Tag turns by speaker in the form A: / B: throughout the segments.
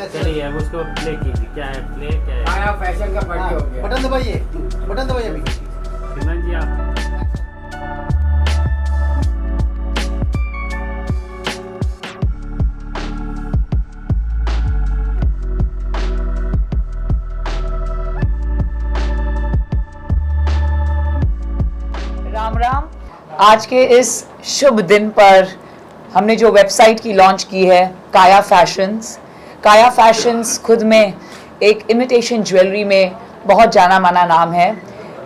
A: चलिए अब उसको प्ले कीजिए, क्या है प्ले, क्या है?
B: काया फैशन का बर्थडे हो गया।
C: बटन दबाइए, बटन दबाइए अभी।
A: सिमरन जी आप
D: राम राम। आज के इस शुभ दिन पर हमने जो वेबसाइट की लॉन्च की है काया फैशंस खुद में एक इमिटेशन ज्वेलरी में बहुत जाना माना नाम है।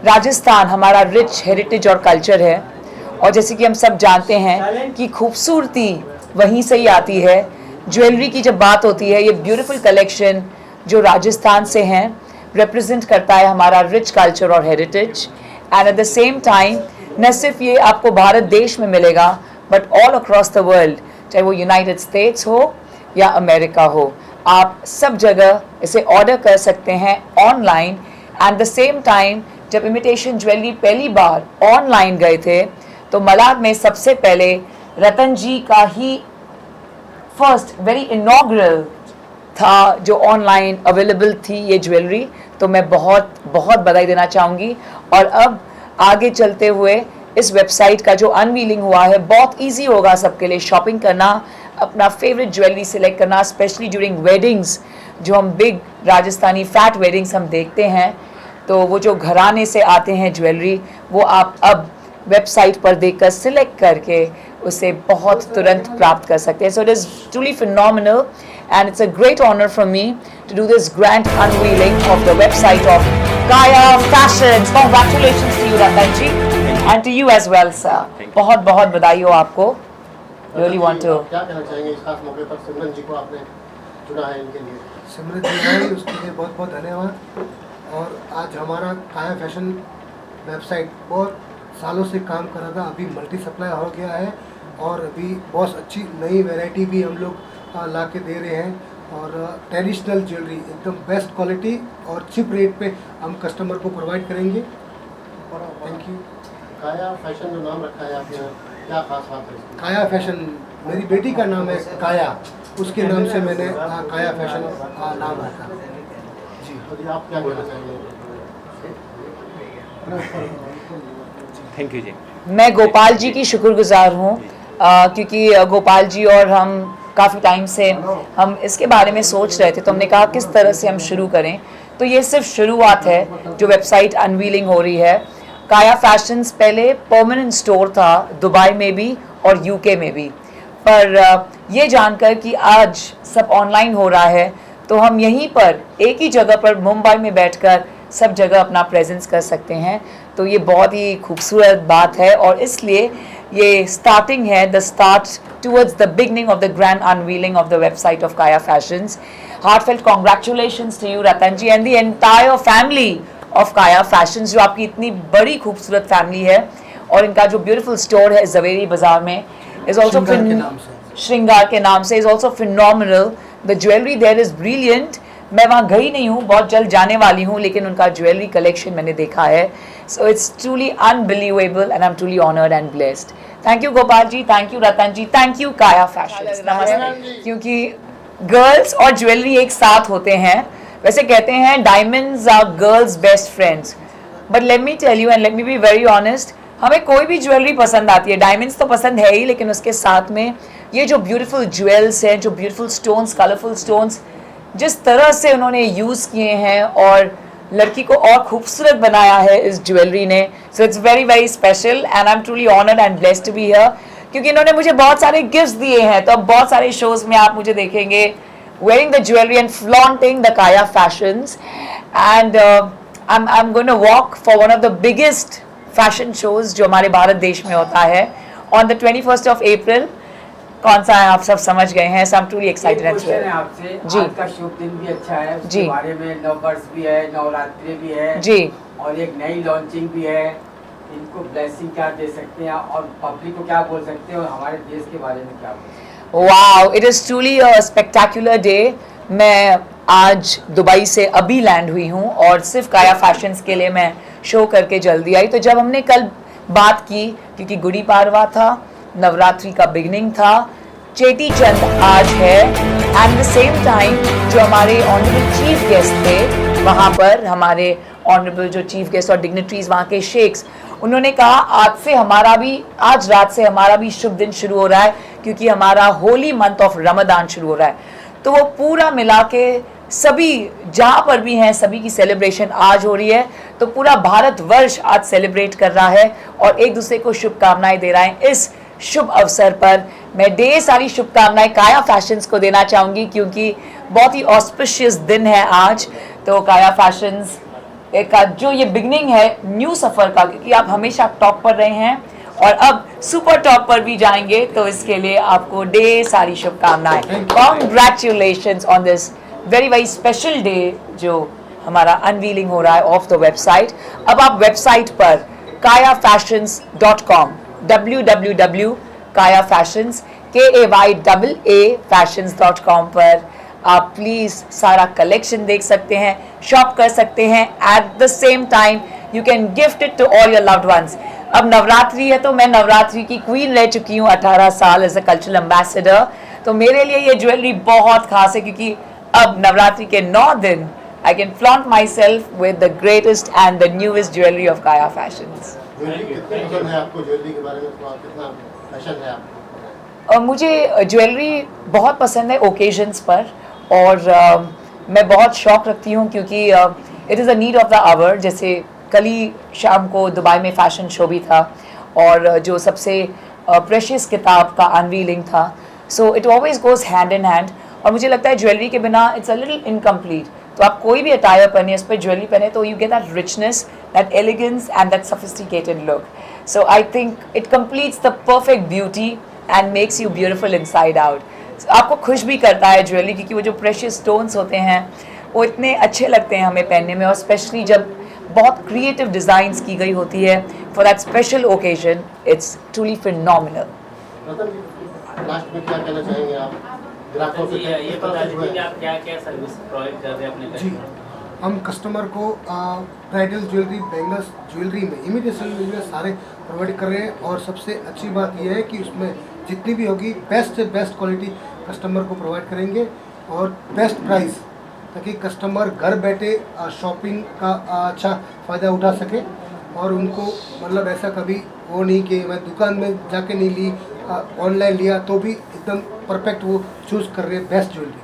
D: राजस्थान हमारा रिच हेरिटेज और कल्चर है और जैसे कि हम सब जानते हैं कि खूबसूरती वहीं से ही आती है। ज्वेलरी की जब बात होती है, ये ब्यूटीफुल कलेक्शन जो राजस्थान से हैं रिप्रेजेंट करता है हमारा रिच कल्चर और heritage. And eight the same time न सिर्फ ये आपको भारत देश में मिलेगा but all across the world, चाहे वो यूनाइटेड स्टेट्स हो या अमेरिका हो, आप सब जगह इसे ऑर्डर कर सकते हैं online. Eight the same time जब इमिटेशन ज्वेलरी पहली बार ऑनलाइन गए थे तो मलाड में सबसे पहले रतन जी का ही फर्स्ट वेरी इनॉग्रल था जो ऑनलाइन अवेलेबल थी ये ज्वेलरी, तो मैं बहुत बहुत बधाई देना चाहूँगी। और अब आगे चलते हुए इस वेबसाइट का जो अनवीलिंग हुआ है बहुत इजी होगा सबके लिए शॉपिंग करना, अपना फेवरेट ज्वेलरी सिलेक्ट करना, स्पेशली ड्यूरिंग वेडिंग्स। जो हम बिग राजस्थानी फैट वेडिंग्स हम देखते हैं तो वो जो घराने से आते हैं ज्वेलरी, वो आप अब वेबसाइट पर देखकर सिलेक्ट करके उसे बहुत तुरंत प्राप्त कर सकते हैं। So it is truly phenomenal and it's a great honor for me to do this grand unveiling of the website of Kaya Fashions. Congratulations to you Ratan ji and to you as well sir. बहुत बहुत बधाई हो आपको। Really want to
C: क्या कहना चाहेंगे इस खास मौके पर सिमरन जी को आपने चुना है इनके लिए?
E: सिमरन जी भाई उसके लिए बहुत बहुत धन्यवाद। और आज हमारा काया फैशन वेबसाइट बहुत सालों से काम कर रहा था, अभी मल्टी सप्लाई हो गया है और अभी बहुत अच्छी नई वैरायटी भी हम लोग ला के दे रहे हैं और ट्रेडिशनल ज्वेलरी एकदम बेस्ट क्वालिटी और चिप रेट पे हम कस्टमर को प्रोवाइड करेंगे। Thank you.
C: काया फैशन जो नाम रखा है आपने, क्या खास बात है इसकी?
E: काया फैशन मेरी बेटी का नाम है काया, उसके नाम से मैंने काया फैशन नाम रखा। जी
C: तो जी आप क्या कहना चाहेंगे?
A: थैंक यू जी।
D: मैं गोपाल जी की शुक्रगुजार हूँ क्योंकि गोपाल जी और हम काफ़ी टाइम से हम इसके बारे में सोच रहे थे, तो हमने कहा किस तरह से हम शुरू करें। तो ये सिर्फ शुरुआत है जो वेबसाइट अनवीलिंग हो रही है। काया फैशंस पहले परमानेंट स्टोर था दुबई में भी और यूके में भी, पर ये जानकर कि आज सब ऑनलाइन हो रहा है तो हम यहीं पर एक ही जगह पर मुंबई में बैठकर सब जगह अपना प्रेजेंस कर सकते हैं। तो ये बहुत ही खूबसूरत बात है और इसलिए ये स्टार्टिंग है, the start towards the beginning of the grand unveiling of the website of Kaya fashions. Heartfelt congratulations to you Ratan ji and the entire family of Kaya fashions, जो आपकी इतनी बड़ी खूबसूरत फैमिली है। और इनका जो ब्यूटीफुल स्टोर है जवेरी बाजार में इज ऑल्सो श्रृंगार के नाम से is also phenomenal. The jewellery there is brilliant. मैं वहाँ गई नहीं हूँ, बहुत जल्द जाने वाली हूँ, लेकिन उनका ज्वेलरी कलेक्शन मैंने देखा है। So it's truly unbelievable and I am truly honoured and blessed. Thank you Gopal ji, thank you Ratan ji, thank you Kaya fashions. नमस्ते। क्योंकि गर्ल्स और ज्वेलरी एक साथ होते हैं। वैसे कहते हैं diamonds are girls best friends, but let me tell you and let me be very honest, हमें कोई भी ज्वेलरी पसंद आती है, डायमंड्स तो पसंद है ही, लेकिन उसके साथ में ये जो ब्यूटीफुल ज्वेल्स हैं, जो ब्यूटीफुल स्टोन्स, कलरफुल स्टोन्स जिस तरह से उन्होंने यूज़ किए हैं और लड़की को और खूबसूरत बनाया है इस ज्वेलरी ने। So it's very very special and I am truly honoured and blessed to be here, क्योंकि इन्होंने मुझे बहुत सारे गिफ्ट्स दिए हैं। तो अब बहुत सारे शोज में आप मुझे देखेंगे wearing the jewelry and flaunting the Kaya fashions, and I'm going to walk for one of the biggest fashion shows जो हमारे भारत देश में होता है on the 21st of April। कौन सा है आप सब समझ गए हैं। So I'm truly excited and
B: question है आपसे,
D: जी।
B: आज का शुभ दिन भी अच्छा है, उसके
D: जी।
B: बारे में नववर्ष भी है, नवरात्रि भी है
D: जी,
B: और एक नई लॉन्चिंग भी है। इनको ब्लेसिंग क्या दे सकते हैं और पब्लिक को क्या बोल सकते हैं और हमारे देश के बारे में क्या बोल सकते हैं?
D: Wow, it is truly a spectacular day. मैं आज दुबई से अभी लैंड हुई हूँ और सिर्फ काया फैशंस के लिए मैं शो करके जल्दी आई। तो जब हमने कल बात की, क्योंकि गुड़ी पाड़वा था, नवरात्रि का बिगनिंग था, चेटी चंद आज है एंड द सेम टाइम जो हमारे ऑनरेबल चीफ गेस्ट थे वहाँ पर, हमारे ऑनरेबल जो चीफ गेस्ट और डिग्निटरीज वहाँ के शेख्स, उन्होंने कहा आज रात से हमारा भी शुभ दिन शुरू हो रहा है क्योंकि हमारा होली मंथ ऑफ रमदान शुरू हो रहा है। तो वो पूरा मिला के सभी जहाँ पर भी हैं सभी की सेलिब्रेशन आज हो रही है। तो पूरा भारतवर्ष आज सेलिब्रेट कर रहा है और एक दूसरे को शुभकामनाएं दे रहा है। इस शुभ अवसर पर मैं ढेर सारी शुभकामनाएं काया फैशंस को देना चाहूँगी क्योंकि बहुत ही ऑस्पिशियस दिन है आज। तो काया फैशंस का जो ये बिगनिंग है न्यू सफ़र का, क्योंकि आप हमेशा टॉप पर रहे हैं और अब सुपर टॉप पर भी जाएंगे, तो इसके लिए आपको ढेर सारी शुभकामनाएं। Congratulations on this very very special day जो हमारा अनवीलिंग हो रहा है ऑफ द वेबसाइट। अब आप वेबसाइट पर kayafashions.com www.kayafashions KAYAA-fashions.com पर आप प्लीज़ सारा कलेक्शन देख सकते हैं, शॉप कर सकते हैं। At the same time you can gift it to all your loved ones. अब नवरात्रि है तो मैं नवरात्रि की क्वीन रह चुकी हूँ 18 साल एज अ कल्चरल एम्बेसडर। तो मेरे लिए ये ज्वेलरी बहुत खास है क्योंकि अब नवरात्रि के 9 दिन I can flaunt myself with the greatest and the newest jewelry of Kaya Fashions.
C: Jewellery कितनी पसंद है आपको? ज्वेलरी के बारे में कितना फैशन है आपको?
D: मुझे ज्वेलरी बहुत पसंद है ओकेजन्स पर और मैं बहुत शौक रखती हूँ क्योंकि it is a need of the hour. जैसे कल ही शाम को दुबई में फ़ैशन शो भी था और जो सबसे प्रेशियस किताब का अनवीलिंग था। So it always goes hand in hand और मुझे लगता है ज्वेलरी के बिना इट्स अ लिटिल इनकम्प्लीट। तो आप कोई भी अटायर पहने, उस पर ज्वेलरी पहने तो you get that richness, that elegance and that sophisticated look. So I think it completes the perfect beauty and makes you beautiful inside out. आपको खुश भी करता है ज्वेलरी क्योंकि वो जो प्रेशियस स्टोन्स होते हैं वो इतने अच्छे लगते हैं हमें पहनने में, और स्पेशली जब बहुत क्रिएटिव डिज़ाइंस की गई होती है for that special occasion. It's truly phenomenal.
C: Last में क्या कहना चाहेंगे आप ग्राहकों से?
A: ये बता दीजिए कि आप क्या क्या सर्विस प्रोवाइड कर रहे हैं अपने
E: जी, हम कस्टमर को ब्राइडल ज्वेलरी, बैंगल्स ज्वेलरी में इमिटेशन ज्वेलरी सारे प्रोवाइड कर रहे हैं। और सबसे अच्छी बात यह है कि उसमें जितनी भी होगी बेस्ट से बेस्ट क्वालिटी कस्टमर को प्रोवाइड करेंगे और बेस्ट प्राइस, ताकि कस्टमर घर बैठे शॉपिंग का अच्छा फ़ायदा उठा सके और उनको मतलब ऐसा कभी वो नहीं कि मैं दुकान में जाके नहीं ली, ऑनलाइन लिया तो भी एकदम परफेक्ट वो चूज़ कर रहे हैं बेस्ट ज्वेलरी।